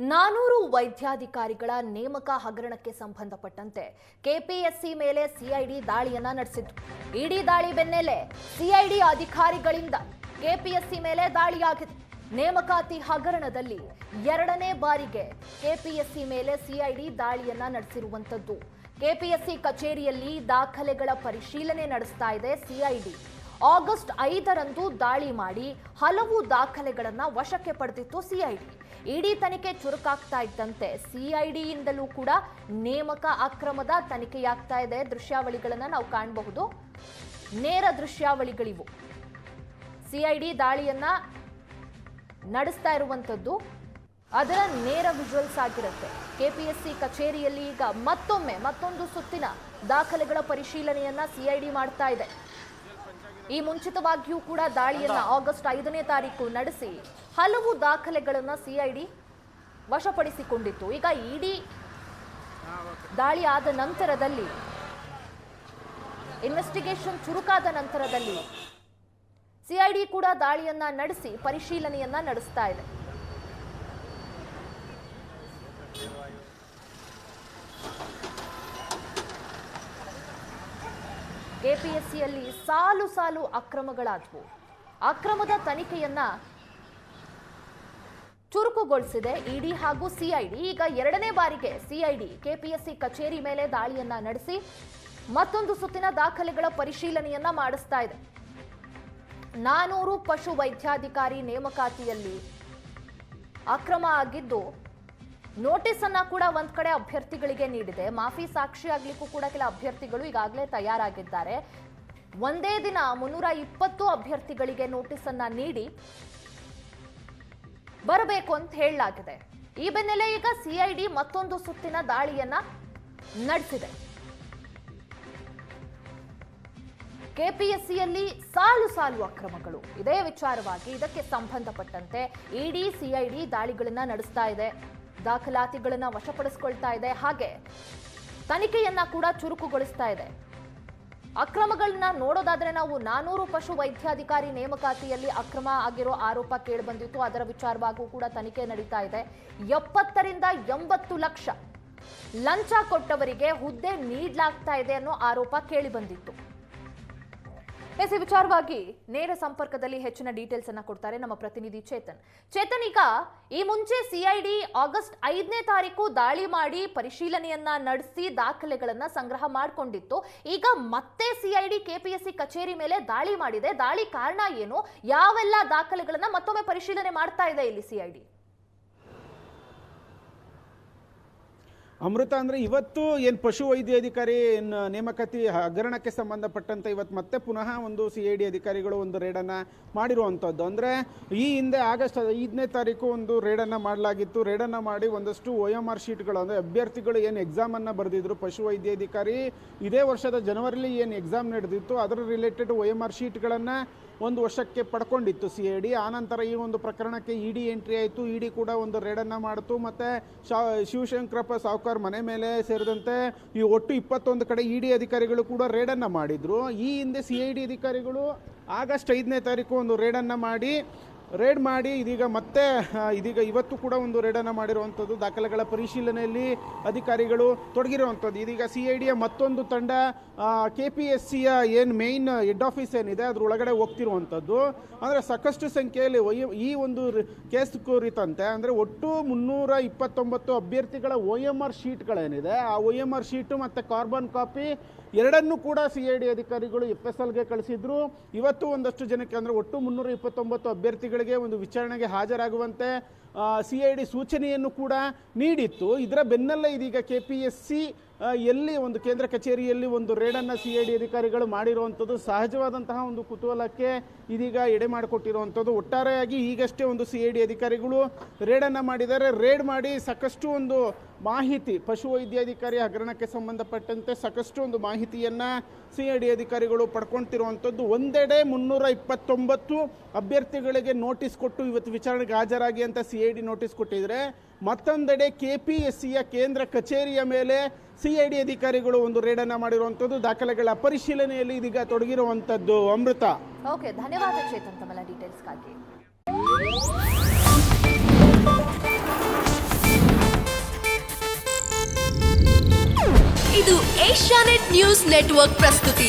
400 ವೈದ್ಯಾಧಿಕಾರಿಗಳ ನೇಮಕ ಹಗರಣಕ್ಕೆ ಸಂಬಂಧಪಟ್ಟಂತೆ ಕೆಪಿಎಸ್ಸಿ ಮೇಲೆ ಸಿಐಡಿ ದಾಳಿಯನ್ನ ನಡೆಸಿತ್ತು. ಇಡಿ ದಾಳಿ ಬೆನ್ನಲ್ಲೇ ಸಿಐಡಿ ಅಧಿಕಾರಿಗಳಿಂದ ಕೆಪಿಎಸ್ಸಿ ಮೇಲೆ ದಾಳಿಯಾಗಿದೆ. ನೇಮಕಾತಿ ಹಗರಣದಲ್ಲಿ ಎರಡನೇ ಬಾರಿಗೆ ಕೆಪಿಎಸ್ಸಿ ಮೇಲೆ ಸಿಐಡಿ ದಾಳಿಯನ್ನ ನಡೆಸಿರುವಂತದ್ದು. ಕೆಪಿಎಸ್ಸಿ ಕಚೇರಿಯಲ್ಲಿ ದಾಖಲೆಗಳ ಪರಿಶೀಲನೆ ನಡೆಸ್ತಾ ಇದೆ ಸಿಐಡಿ. ಆಗಸ್ಟ್ 5ರಂದು ದಾಳಿ ಮಾಡಿ ಹಲವು ದಾಖಲೆಗಳನ್ನ ವಶಕ್ಕೆ ಪಡೆದಿತ್ತು ಸಿಐಡಿ. ಇಡಿ ತನಿಖೆ ಚುರುಕಾಗ್ತಾ ಇದ್ದಂತೆ ಸಿಐಡಿಯಿಂದಲೂ ಕೂಡ ನೇಮಕ ಅಕ್ರಮದ ತನಿಖೆಯಾಗ್ತಾ ಇದೆ. ದೃಶ್ಯಾವಳಿಗಳನ್ನ ನಾವು ಕಾಣಬಹುದು. ನೇರ ದೃಶ್ಯಾವಳಿಗಳಿವು. ಸಿಐಡಿ ದಾಳಿಯನ್ನ ನಡೆಸ್ತಾ ಇರುವಂತದ್ದು ಅದರ ನೇರ ವಿಜುವಲ್ಸ್ ಆಗಿರುತ್ತೆ. ಕೆಪಿಎಸ್ಸಿ ಕಚೇರಿಯಲ್ಲಿ ಈಗ ಮತ್ತೊಂದು ಸುತ್ತಿನ ದಾಖಲೆಗಳ ಪರಿಶೀಲನೆಯನ್ನ ಸಿಐಡಿ ಮಾಡ್ತಾ ಇದೆ. ಈ ಮುಂಚಿತವಾಗಿಯೂ ಕೂಡ ದಾಳಿಯನ್ನ ಆಗಸ್ಟ್ 5ನೇ ತಾರೀಕು ನಡೆಸಿ ಹಲವು ದಾಖಲೆಗಳನ್ನ ಸಿಐಡಿ ವಶಪಡಿಸಿಕೊಂಡಿತ್ತು. ಈಗ ಇಡಿ ದಾಳಿ ಆದ ನಂತರದಲ್ಲಿ ಇನ್ವೆಸ್ಟಿಗೇಷನ್ ಚುರುಕಾದ ನಂತರದಲ್ಲಿ ಸಿಐಡಿ ಕೂಡ ದಾಳಿಯನ್ನ ನಡೆಸಿ ಪರಿಶೀಲನೆಯನ್ನ ನಡೆಸ್ತಾ ಇದೆ. ಕೆಪಿಎಸ್ಸಿಯಲ್ಲಿ ಸಾಲು ಅಕ್ರಮಗಳಾದವು. ಅಕ್ರಮದ ತನಿಖೆಯನ್ನ ಚುರುಕುಗೊಳಿಸಿದೆ ಇಡಿ ಹಾಗೂ ಸಿಐಡಿ. ಈಗ ಎರಡನೇ ಬಾರಿಗೆ ಸಿಐಡಿ ಕೆಪಿಎಸ್ಸಿ ಕಚೇರಿ ಮೇಲೆ ದಾಳಿಯನ್ನ ನಡೆಸಿ ಮತ್ತೊಂದು ಸುತ್ತಿನ ದಾಖಲೆಗಳ ಪರಿಶೀಲನೆಯನ್ನ ಮಾಡಿಸ್ತಾ ಇದೆ. 400 ಪಶು ವೈದ್ಯಾಧಿಕಾರಿ ನೇಮಕಾತಿಯಲ್ಲಿ ಅಕ್ರಮ ಆಗಿದ್ದು ನೋಟಿಸ್ ಅನ್ನ ಕೂಡ ಒಂದ್ ಕಡೆ ಅಭ್ಯರ್ಥಿಗಳಿಗೆ ನೀಡಿದೆ. ಮಾಫಿ ಸಾಕ್ಷಿ ಆಗ್ಲಿಕ್ಕೂ ಕೂಡ ಕೆಲ ಅಭ್ಯರ್ಥಿಗಳು ಈಗಾಗಲೇ ತಯಾರಾಗಿದ್ದಾರೆ. ಒಂದೇ ದಿನ 320 ಅಭ್ಯರ್ಥಿಗಳಿಗೆ ನೋಟಿಸ್ ಅನ್ನ ನೀಡಿ ಬರಬೇಕು ಅಂತ ಹೇಳಲಾಗಿದೆ. ಈ ಬೆನ್ನಲ್ಲೇ ಈಗ ಸಿಐಡಿ ಮತ್ತೊಂದು ಸುತ್ತಿನ ದಾಳಿಯನ್ನ ನಡೆಸಿದೆ. ಕೆಪಿಎಸ್ಸಿಯಲ್ಲಿ ಸಾಲು ಅಕ್ರಮಗಳು. ಇದೇ ವಿಚಾರವಾಗಿ ಇದಕ್ಕೆ ಸಂಬಂಧಪಟ್ಟಂತೆ ಇಡಿ ಸಿಐಡಿ ದಾಳಿಗಳನ್ನ ನಡೆಸ್ತಾ ಇದೆ. ದಾಖಲಾತಿಗಳನ್ನ ವಶಪಡಿಸಿಕೊಳ್ತಾ ಇದೆ. ಹಾಗೆ ತನಿಖೆಯನ್ನ ಕೂಡ ಚುರುಕುಗೊಳಿಸ್ತಾ ಇದೆ. ಅಕ್ರಮಗಳನ್ನ ನೋಡೋದಾದ್ರೆ ನಾವು 400 ಪಶು ವೈದ್ಯಾಧಿಕಾರಿ ನೇಮಕಾತಿಯಲ್ಲಿ ಅಕ್ರಮ ಆಗಿರೋ ಆರೋಪ ಕೇಳಿಬಂದಿತ್ತು. ಅದರ ವಿಚಾರವಾಗೂ ಕೂಡ ತನಿಖೆ ನಡೀತಾ ಇದೆ. 70 ರಿಂದ 80 ಲಕ್ಷ ಲಂಚ ಕೊಟ್ಟವರಿಗೆ ಹುದ್ದೆ ನೀಡಲಾಗ್ತಾ ಇದೆ ಅನ್ನೋ ಆರೋಪ ಕೇಳಿಬಂದಿತ್ತು. ಈ ವಿಚಾರವಾಗಿ ನೇರ ಸಂಪರ್ಕದಲ್ಲಿ ಹೆಚ್ಚಿನ ಡೀಟೇಲ್ಸ್ ಅನ್ನ ಕೊಡ್ತಾರೆ ನಮ್ಮ ಪ್ರತಿನಿಧಿ ಚೇತನ್. ಈಗ ಈ ಮುಂಚೆ ಸಿಐಡಿ ಆಗಸ್ಟ್ 5ನೇ ತಾರೀಕು ದಾಳಿ ಮಾಡಿ ಪರಿಶೀಲನೆಯನ್ನ ನಡೆಸಿ ದಾಖಲೆಗಳನ್ನ ಸಂಗ್ರಹ ಮಾಡಿಕೊಂಡಿತ್ತು. ಈಗ ಮತ್ತೆ ಸಿಐಡಿ ಕೆಪಿಎಸ್ಸಿ ಕಚೇರಿ ಮೇಲೆ ದಾಳಿ ಮಾಡಿದೆ. ದಾಳಿ ಕಾರಣ ಏನು? ಯಾವೆಲ್ಲ ದಾಖಲೆಗಳನ್ನ ಮತ್ತೊಮ್ಮೆ ಪರಿಶೀಲನೆ ಮಾಡ್ತಾ ಇದೆ ಇಲ್ಲಿ ಸಿಐಡಿ? ಅಮೃತ, ಅಂದರೆ ಇವತ್ತು ಏನು ಪಶು ವೈದ್ಯಾಧಿಕಾರಿ ನೇಮಕಾತಿ ಹಗರಣಕ್ಕೆ ಸಂಬಂಧಪಟ್ಟಂತೆ ಇವತ್ತು ಮತ್ತೆ ಪುನಃ ಒಂದು ಸಿಐಡಿ ಅಧಿಕಾರಿಗಳು ಒಂದು ರೇಡನ್ನು ಮಾಡಿರುವಂಥದ್ದು. ಅಂದರೆ ಈ ಹಿಂದೆ ಆಗಸ್ಟ್ 5ನೇ ತಾರೀಕು ಒಂದು ರೇಡನ್ನು ಮಾಡಲಾಗಿತ್ತು. ರೇಡನ್ನು ಮಾಡಿ ಒಂದಷ್ಟು OMR ಶೀಟ್ಗಳು, ಅಂದರೆ ಅಭ್ಯರ್ಥಿಗಳು ಏನು ಎಕ್ಸಾಮನ್ನು ಬರೆದಿದ್ರು ಪಶು ವೈದ್ಯಾಧಿಕಾರಿ ಇದೇ ವರ್ಷದ ಜನವರಿಲಿ ಏನು ಎಕ್ಸಾಮ್ ನಡೆದಿತ್ತು ಅದರ ರಿಲೇಟೆಡ್ OMR ಶೀಟ್ಗಳನ್ನು ಒಂದು ವರ್ಷಕ್ಕೆ ಪಡ್ಕೊಂಡಿತ್ತು ಸಿಐಡಿ. ಆನಂತರ ಈ ಒಂದು ಪ್ರಕರಣಕ್ಕೆ ಇಡಿ ಎಂಟ್ರಿ ಆಯಿತು. ಇಡಿ ಕೂಡ ಒಂದು ರೇಡನ್ನು ಮಾಡಿತು. ಮತ್ತು ಶಿವಶಂಕರಪ್ಪ ಸಾವ್ಕಾರ್ ಮನೆ ಮೇಲೆ ಸೇರಿದಂತೆ ಈ ಒಟ್ಟು 21 ಕಡೆ ಇಡಿ ಅಧಿಕಾರಿಗಳು ಕೂಡ ರೇಡನ್ನು ಮಾಡಿದರು. ಈ ಹಿಂದೆ ಸಿಐಡಿ ಅಧಿಕಾರಿಗಳು ಆಗಸ್ಟ್ 5ನೇ ತಾರೀಕು ಒಂದು ರೇಡನ್ನು ಮಾಡಿ ಇದೀಗ ಇವತ್ತು ಕೂಡ ಒಂದು ರೇಡನ್ನು ಮಾಡಿರುವಂಥದ್ದು. ದಾಖಲೆಗಳ ಪರಿಶೀಲನೆಯಲ್ಲಿ ಅಧಿಕಾರಿಗಳು ತೊಡಗಿರುವಂಥದ್ದು. ಇದೀಗ ಸಿಐಡಿಯ ಮತ್ತೊಂದು ತಂಡ ಕೆಪಿಎಸ್ಸಿಯ ಏನು ಮೇನ್ ಹೆಡ್ ಆಫೀಸ್ ಏನಿದೆ ಅದರೊಳಗಡೆ ಹೋಗ್ತಿರುವಂಥದ್ದು. ಅಂದರೆ ಸಾಕಷ್ಟು ಸಂಖ್ಯೆಯಲ್ಲಿ ಈ ಒಂದು ಕೇಸ್ ಕುರಿತಂತೆ ಅಂದರೆ ಒಟ್ಟು 329 ಅಭ್ಯರ್ಥಿಗಳ OMR ಶೀಟ್ಗಳೇನಿದೆ ಆ OMR ಶೀಟು ಮತ್ತು ಕಾರ್ಬನ್ ಕಾಪಿ ಎರಡನ್ನೂ ಕೂಡ ಸಿಐಡಿ ಅಧಿಕಾರಿಗಳು FSLಗೆ ಕಳಿಸಿದ್ರು. ಇವತ್ತು ಒಂದಷ್ಟು ಜನಕ್ಕೆ ಅಂದರೆ ಒಟ್ಟು 329 ಅಭ್ಯರ್ಥಿಗಳಿಗೆ ಒಂದು ವಿಚಾರಣೆಗೆ ಹಾಜರಾಗುವಂತೆ ಸಿಐಡಿ ಸೂಚನೆಯನ್ನು ಕೂಡ ನೀಡಿತ್ತು. ಇದರ ಬೆನ್ನಲ್ಲೇ ಇದೀಗ ಕೆಪಿಎಸ್ಸಿ ಎಲ್ಲಿ ಒಂದು ಕೇಂದ್ರ ಕಚೇರಿಯಲ್ಲಿ ಒಂದು ರೇಡನ್ನು ಸಿಐಡಿ ಅಧಿಕಾರಿಗಳು ಮಾಡಿರುವಂಥದ್ದು ಸಹಜವಾದಂತಹ ಒಂದು ಕುತೂಹಲಕ್ಕೆ ಇದೀಗ ಎಡೆ ಮಾಡಿಕೊಟ್ಟಿರುವಂಥದ್ದು. ಒಟ್ಟಾರೆಯಾಗಿ ಈಗಷ್ಟೇ ಒಂದು ಸಿಐಡಿ ಅಧಿಕಾರಿಗಳು ರೇಡನ್ನು ಮಾಡಿದ್ದಾರೆ. ರೇಡ್ ಮಾಡಿ ಸಾಕಷ್ಟು ಒಂದು ಮಾಹಿತಿ ಪಶು ವೈದ್ಯಾಧಿಕಾರಿ ಹಗರಣಕ್ಕೆ ಸಂಬಂಧಪಟ್ಟಂತೆ ಸಾಕಷ್ಟು ಒಂದು ಮಾಹಿತಿಯನ್ನು ಸಿಐಡಿ ಅಧಿಕಾರಿಗಳು ಪಡ್ಕೊಳ್ತಿರುವಂಥದ್ದು. ಒಂದೆಡೆ 329 ಅಭ್ಯರ್ಥಿಗಳಿಗೆ ನೋಟಿಸ್ ಕೊಟ್ಟು ಇವತ್ತು ವಿಚಾರಣೆಗೆ ಹಾಜರಾಗಿ ಅಂತ ಸಿಐಡಿ ನೋಟಿಸ್ ಕೊಟ್ಟಿದ್ರೆ, ಮತ್ತೊಂದೆಡೆ ಕೆಪಿಎಸ್ಸಿಯ ಕೇಂದ್ರ ಕಚೇರಿಯ ಮೇಲೆ ಸಿಐಡಿ ಅಧಿಕಾರಿಗಳು ಒಂದು ರೇಡನ್ನು ಮಾಡಿರುವಂಥದ್ದು. ದಾಖಲೆಗಳ ಪರಿಶೀಲನೆಯಲ್ಲಿ ಇದೀಗ ತೊಡಗಿರುವಂಥದ್ದು. ಅಮೃತ. ಓಕೆ, ಧನ್ಯವಾದ ಚೇತನ್ ತಮ್ಮೆಲ್ಲ ಡೀಟೇಲ್ಸ್ಗಾಗಿ. ಇದು ಏಷ್ಯಾನೆಟ್ ನ್ಯೂಸ್ ನೆಟ್ವರ್ಕ್ ಪ್ರಸ್ತುತಿ.